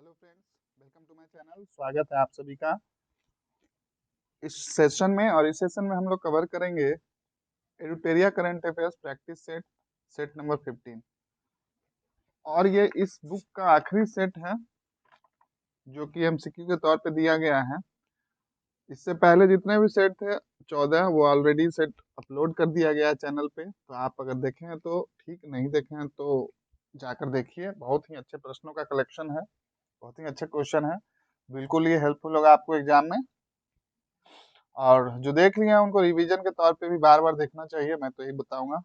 Hello friends, welcome to my channel. स्वागत है आप सभी का इस सेशन में। और इस सेशन में हम लोग कवर करेंगे Edutoria current affairs practice set, set number 15। और ये इस बुक का आखिरी सेट है जो कि एमसीक्यू के तौर पे दिया गया है। इससे पहले जितने भी सेट थे 14, वो ऑलरेडी सेट अपलोड कर दिया गया है चैनल पे। तो आप अगर देखें हैं तो ठीक, नहीं देखें हैं तो जाकर देखिए। बहुत ही अच्छे प्रश्नों का कलेक्शन है, बहुत ही अच्छे क्वेश्चन है। बिल्कुल ये हेल्पफुल होगा आपको एग्जाम में। और जो देख लिए हैं उनको रिवीजन के तौर पे भी बार बार देखना चाहिए, मैं तो यही बताऊंगा।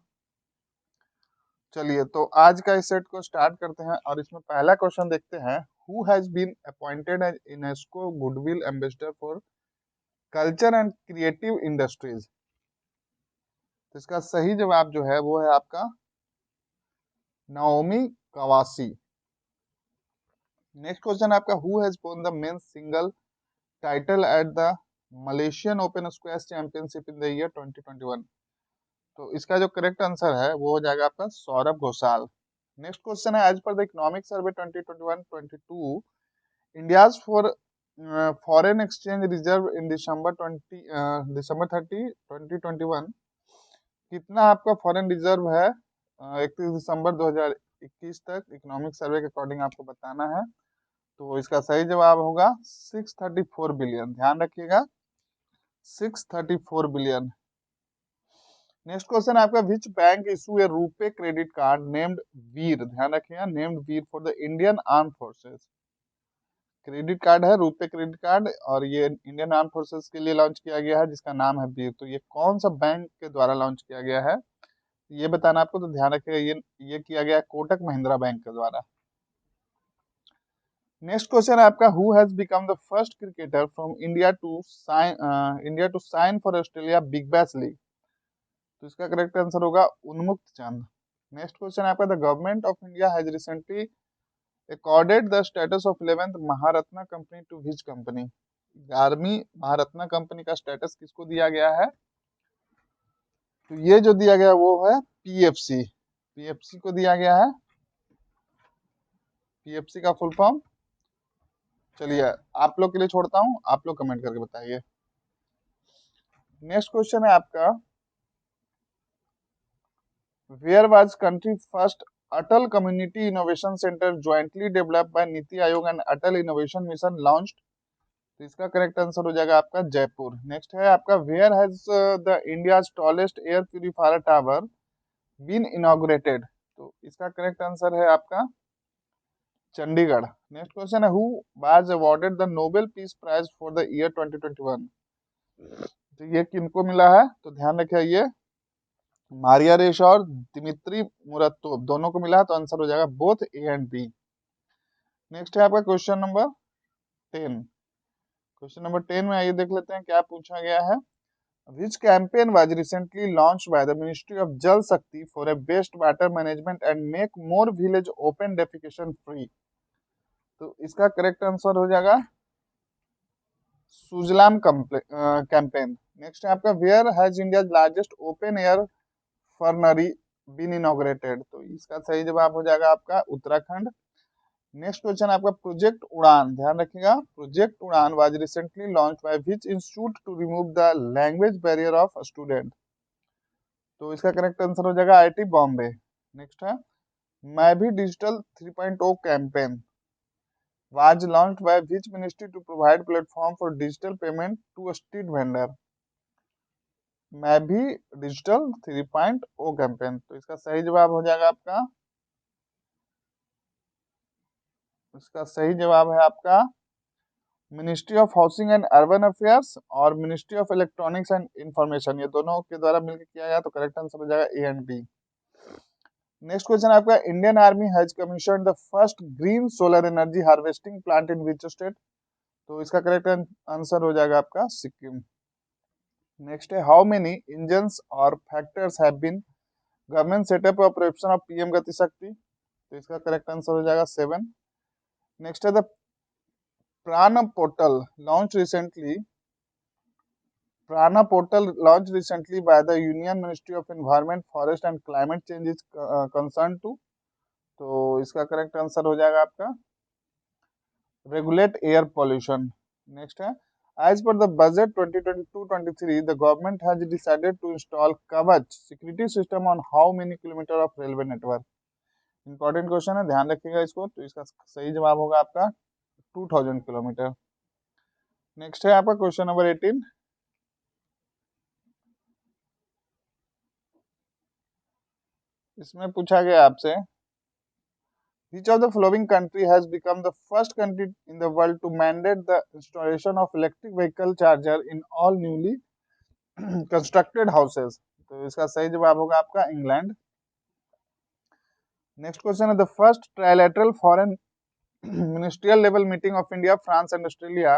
चलिए, तो आज का इस सेट को स्टार्ट करते हैं और इसमें पहला क्वेश्चन देखते हैं। Who has been appointed as UNESCO goodwill ambassador for culture and creative industries? तो इसका सही जवाब जो है वो है आपका नाओमी कवासी। नेक्स्ट क्वेश्चन आपका, who has won the men's singles title at the Malaysian Open squash championship in the year 2021? तो इसका जो करेक्ट आंसर है वो हो जाएगा आपका सौरभ घोषाल। नेक्स्ट क्वेश्चन है, as per the economic survey 2021-22 India's foreign exchange reserve in December 30 2021 कितना आपका फॉरेन रिजर्व है 31 दिसंबर 2021 तक? इकोनॉमिक सर्वे के अकॉर्डिंग आपको बताना है। तो इसका सही जवाब होगा 634 बिलियन। ध्यान रखिएगा, 634 बिलियन। नेक्स्ट क्वेश्चन आपका, which bank issue a RuPay credit card named Veer? ध्यान रखिएगा, named Veer for the Indian arm forces. Credit card है रुपे क्रेडिट कार्ड, और ये इंडियन आर्म फोर्सेस के लिए लॉन्च किया गया है जिसका नाम है वीर। तो ये कौन सा बैंक के द्वारा लॉन्च किया गया है ये बताना आपको। तो ध्यान रखिएगा, ये किया गया है कोटक महिंद्रा बैंक के द्वारा। नेक्स्ट क्वेश्चन है आपका, who has become the first cricketer from India to sign for Australia Big Bash League? तो इसका करेक्ट आंसर होगा उन्मुक्त चंद। नेक्स्ट क्वेश्चन आपका, the government of India has recently accorded the status of 11th Maharatna company to which company? 11वीं Maharatna company का status किसको दिया गया है? तो ये जो दिया गया वो है पीएफसी। पीएफसी को दिया गया है। पीएफसी का फुल फॉर्म चलिए आप लोग के लिए छोड़ता हूं, आप लोग कमेंट करके बताइए। नेक्स्ट क्वेश्चन है आपका, where was country first Atal community innovation centre jointly developed by NITI Aayog and Atal innovation mission launched? तो इसका करेक्ट आंसर हो जाएगा आपका जयपुर। नेक्स्ट है आपका, where has the India's tallest air purifier tower been inaugurated? तो इसका करेक्ट आंसर है आपका चंडीगढ़। नेक्स्ट क्वेश्चन है, who was awarded the Nobel Peace Prize for the year 2021? तो ये किनको मिला है? तो ध्यान रखिए, ये मारिया रेश और दिमित्री मुरातोव दोनों को मिला है। तो आंसर हो जाएगा both A and B. Next है आपका क्वेश्चन नंबर 10। क्वेश्चन नंबर 10 में आइए देख लेते हैं क्या पूछा गया है। Which campaign was recently launched by the Ministry of Jal Shakti for a best water management and make more village open defecation free? तो इसका करेक्ट आंसर हो जाएगा सुजलाम कैंपेन। नेक्स्ट है आपका, where has India largest open air fernery been inaugurated? तो इसका सही जवाब हो जाएगा आपका उत्तराखंड। नेक्स्ट क्वेश्चन आपका, प्रोजेक्ट उड़ान, ध्यान रखिएगा, project Udaan was recently launched by which institute to remove the language barrier of student? तो इसका करेक्ट आंसर हो जाएगा आईआईटी बॉम्बे। नेक्स्ट है, Main Bhi digital 3.0 campaign was launched by which ministry to provide platform for digital payment to street vendor? Main Bhi digital 3.0 campaign. तो इसका सही जवाब हो जाएगा आपका, इसका सही जवाब है आपका ministry of housing and urban affairs और ministry of electronics and information, ये दोनों के द्वारा मिलकर किया गया। तो करेक्ट आंसर हो जाएगा A and B. Next question आपका, Indian army has commission the first green solar energy harvesting plant in which state? तो इसका करेक्ट आंसर हो जाएगा आपका सिक्किम। नेक्स्ट है, हाउ मेनी इंजन्स और factors have been government setup operation of PM Gati Shakti? तो इसका करेक्ट आंसर हो जाएगा 7। नेक्स्ट है, द प्राण portal launch recently Prana portal launched recently by the Union Ministry of Environment, Forest and Climate Change is concerned to? तो इसका correct answer हो जाएगा आपका regulate air pollution. Next है, as per the budget 2022-23, the government has decided to install Kavach security system on how many kilometer of railway network? Important question है, ध्यान रखिएगा इसको। तो इसका सही जवाब होगा आपका 2000 किलोमीटर। नेक्स्ट है आपका क्वेश्चन नंबर 18। इसमें पूछा गया आपसे, which of the following country has become the first country in the world to mandate the installation of electric vehicle charger in all newly constructed houses? तो इसका सही जवाब होगा आपका इंग्लैंड। नेक्स्ट क्वेश्चन है, the first trilateral foreign ministerial level meeting of India, France and Australia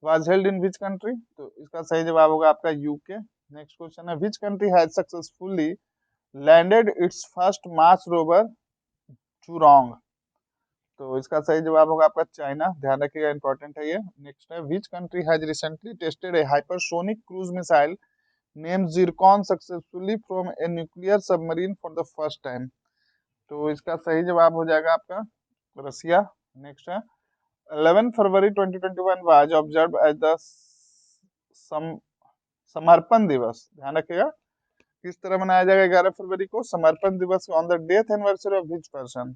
was held in which country? तो इसका सही जवाब होगा आपका यूके। नेक्स्ट क्वेश्चन है, which country has successfully landed its first Mars rover Zhurong? तो इसका सही जवाब होगा आपका चाइना, ध्यान रखिएगा, इंपॉर्टेंट है ये। नेक्स्ट है, which country has recently tested A hypersonic cruise missile name Zircon successfully from a nuclear submarine for the first time? तो इसका सही जवाब हो जाएगा आपका रसिया। नेक्स्ट है, 11 फरवरी 2021 वाज ऑब्जर्व एज द समर्पण दिवस। ध्यान रखिएगा, किस तरह मनाया जाएगा 11 फरवरी को? समर्पण दिवस on the death anniversary of which person?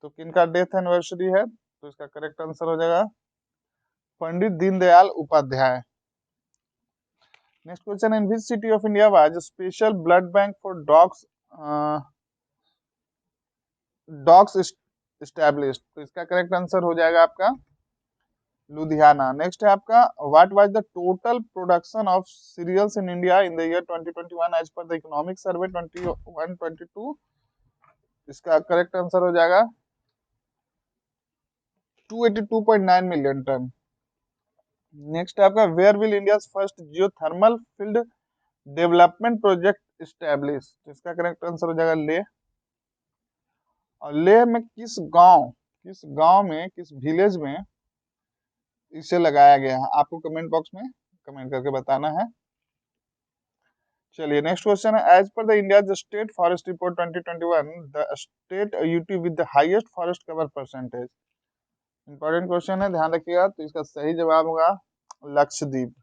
तो किनका डेथ एनिवर्सरी है? तो इसका करेक्ट आंसर हो जाएगा Pandit Deendayal Upadhyay. Next question, in which city of India was special blood bank for dogs established? तो इसका करेक्ट आंसर हो जाएगा आपका लुधियाना। नेक्स्ट है आपका, what was the total production of cereals in India in the year 2021 as per the economic survey 21-22? इसका correct answer हो जाएगा 282.9 मिलियन टन। नेक्स्ट है आपका, where will India first geothermal field development project establish? इसका correct answer हो जाएगा लेह। और लेह में किस गांव में, किस विलेज में इसे लगाया गया है? आपको कमेंट बॉक्स में कमेंट करके बताना है। चलिए नेक्स्ट क्वेश्चन है, as per the India State Forest report 2021 the state UT with the highest forest cover percentage? Important question है, ध्यान रखिएगा। तो इसका सही जवाब होगा Lakshadweep.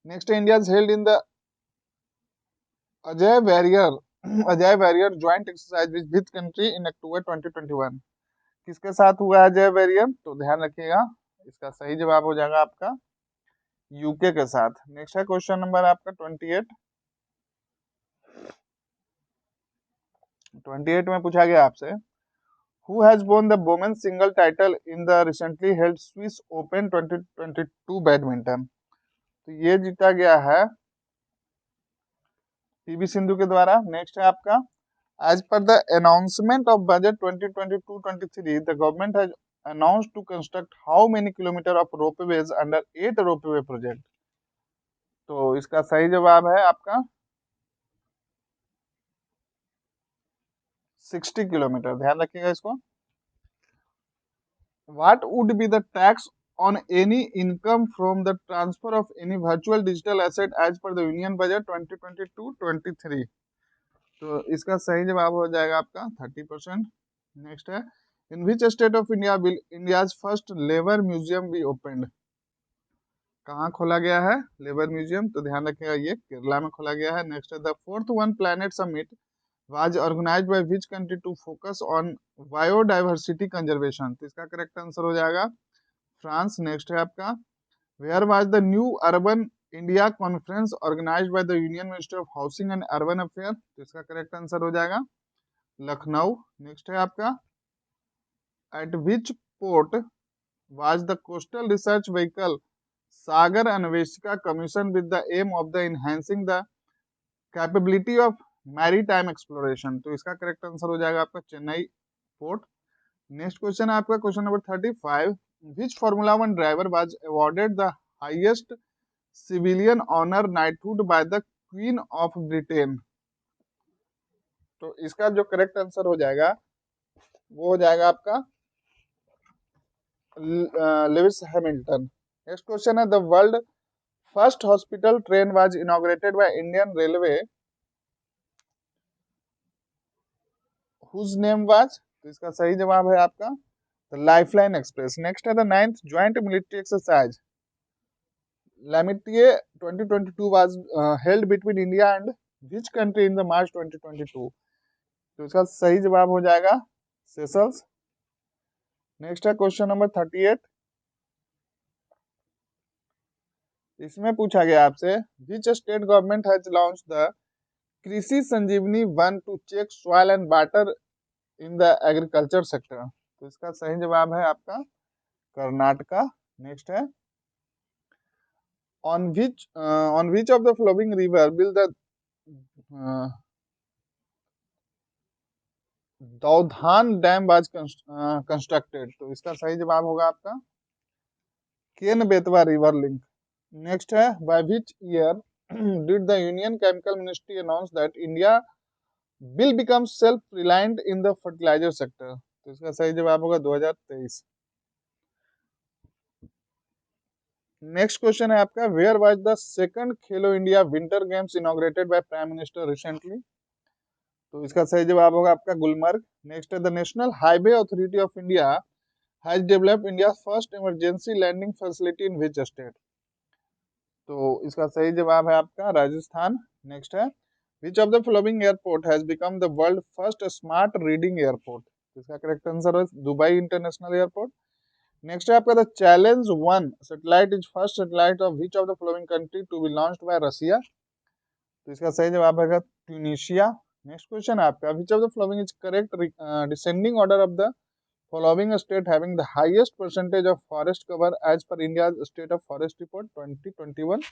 Next, India held in the Ajay barrier joint exercise with which country in October 2021? किसके साथ हुआ है अजय बैरियर? तो ध्यान रखिएगा, इसका सही जवाब हो जाएगा आपका यूके के साथ। नेक्स्ट है क्वेश्चन नंबर आपका 28 में पूछा गया आपसे, who has won the women's singles title in the recently held Swiss Open 2022 badminton? तो ये जीता गया है पीवी सिंधु के द्वारा। नेक्स्ट है आपका, as per the announcement of budget 2022-23 the government has announced to construct how many kilometer of ropeways under 8 ropeway project? तो इसका सही जवाब है आपका 60 किलोमीटर, ध्यान रखिएगा इसको। What would be the tax on any income from the transfer of any virtual digital asset as per the union budget 2022-23? तो इसका सही जवाब हो जाएगा आपका 30%। नेक्स्ट है, in which state of India will India's first labour museum be opened? कहाँ खोला गया है लेबर म्यूजियम? तो ध्यान रखिएगा, ये केरला में खोला गया है। नेक्स्ट है, the fourth One Planet Summit was organised by which country to focus on biodiversity conservation? तो इसका करेक्ट आंसर हो जाएगा फ्रांस। नेक्स्ट है आपका, where was the new urban India conference organised by the union minister of housing and urban affair? तो इसका correct answer हो जाएगा लखनऊ। नेक्स्ट है आपका, at which port was the coastal research vehicle Sagar Anveshika commission with the aim of the enhancing the capability of maritime exploration? तो इसका correct answer हो जाएगा आपका चेन्नई पोर्ट। नेक्स्ट क्वेश्चन है आपका question number 35, which formula 1 driver was awarded the highest civilian honour knighthood by the queen of Britain? तो इसका जो करेक्ट आंसर हो जाएगा वो हो जाएगा आपका लुइस हैमिल्टन। नेक्स्ट क्वेश्चन है, the world first hospital train was inaugurated by Indian railway whose name was? तो इसका सही जवाब है आपका द लाइफलाइन एक्सप्रेस। नेक्स्ट है the 9th joint military exercise Lamitier 2022 was held between India and which country in the March 2022? तो इसका सही जवाब हो जाएगा सेशल्स। नेक्स्ट है क्वेश्चन नंबर 38। इसमें पूछा गया आपसे which state government has launch the Krishi Sanjivani van to check soil and water in the agriculture sector. तो इसका सही जवाब है आपका कर्नाटका। नेक्स्ट है on which of the flowing river will the Daudhan dam was constructed. तो इसका सही जवाब होगा आपका Ken Betwa river link. Next है by which year did the union chemical ministry announce that India will become self reliant in the fertiliser sector. तो इसका सही जवाब होगा 2023। नेक्स्ट क्वेश्चन है आपका where was the second Khelo India winter games inaugurated by prime minister recently. तो इसका सही जवाब होगा आपका गुलमर्ग। नेक्स्ट है the national highway authority of India has developed India first emergency landing facility in which state. तो इसका सही जवाब है आपका राजस्थान। नेक्स्ट है which of the following airport has become the world first smart reading airport. इसका correct answer है Dubai international airport. Next है आपका the challenge one satellite is first satellite of which of the following country to be launched by Russia. तो इसका सही जवाब है Tunisia. Next question है आपका which of the following is correct descending order of the following state having the highest percentage of forest cover as per India state of forest report 2021।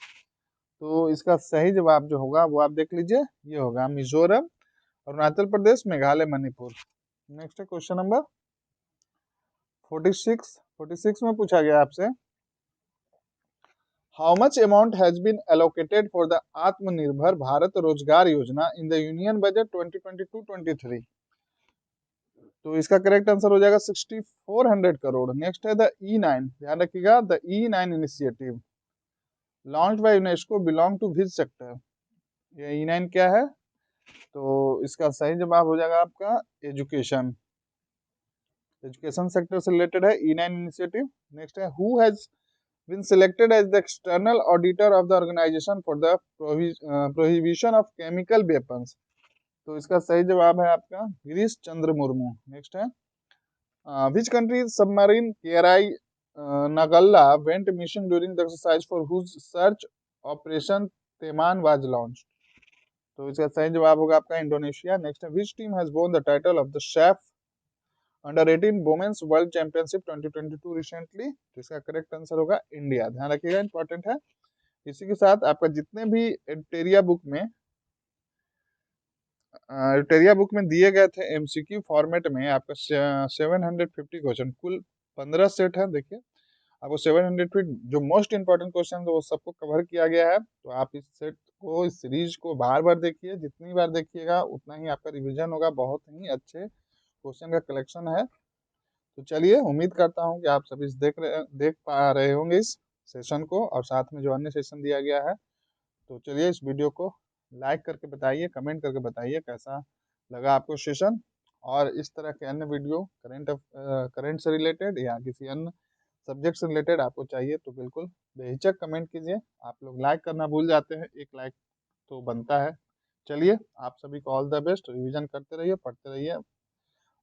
तो इसका सही जवाब जो होगा वो आप देख लीजिए, ये होगा मिजोरम, अरुणाचल प्रदेश, मेघालय, मणिपुर। नेक्स्ट है क्वेश्चन नंबर 46 में पूछा गया आपसे how much amount has been allocated for the Aatmanirbhar Bharat रोजगार योजना इन द यूनियन बजट 2022-23। तो इसका करेक्ट आंसर हो जाएगा 6400 करोड़। नेक्स्ट है द E9, ध्यान रखिएगा the E9 initiative launch by UNESCO belong to which sector. ये E9 क्या है? तो इसका सही जवाब हो जाएगा आपका एजुकेशन सेक्टर से रिलेटेड है E9 इनिशिएटिव। नेक्स्ट है who has been selected as the external auditor of the organization for the prohibition of chemical weapons। तो इसका सही जवाब है आपका गिरीश चंद्र मुर्मू। नेक्स्ट है which country submarine KRI Nagalla went missing during the exercise for whose search operation Teman was launched। तो इसका सही जवाब होगा आपका इंडोनेशिया। नेक्स्ट है which team has won the title of the chef under 18 women's world championship 2022 recently. तो इसका correct answer होगा इंडिया, ध्यान रखिएगा इंपॉर्टेंट है। इसी के साथ आपका जितने भी एटेरिया बुक में दिए गए थे एमसीक्यू फॉर्मेट में आपका 750 क्वेश्चन, कुल 15 सेट है। देखिए आपको 700 जो मोस्ट इंपॉर्टेंट क्वेश्चन वो सबको कवर किया गया है। तो आप इस सेट को, इस सीरीज को बार बार देखिए, जितनी बार देखिएगा उतना ही आपका रिविजन होगा, बहुत ही अच्छे क्वेश्चन का कलेक्शन है। तो चलिए उम्मीद करता हूँ कि आप सभी देख पा रहे होंगे इस सेशन को, और साथ में जो अन्य सेशन दिया गया है। तो चलिए इस वीडियो को लाइक करके बताइए, कमेंट करके बताइए कैसा लगा आपको सेशन, और इस तरह के अन्य वीडियो करंट से रिलेटेड या किसी अन्य सब्जेक्ट से रिलेटेड आपको चाहिए तो बिल्कुल बेहिचक कमेंट कीजिए। आप लोग लाइक करना भूल जाते हैं, एक लाइक तो बनता है। चलिए आप सभी को ऑल द बेस्ट, रिविजन करते रहिए, पढ़ते रहिए,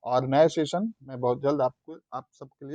और नए सेशन में बहुत जल्द आप सबके लिए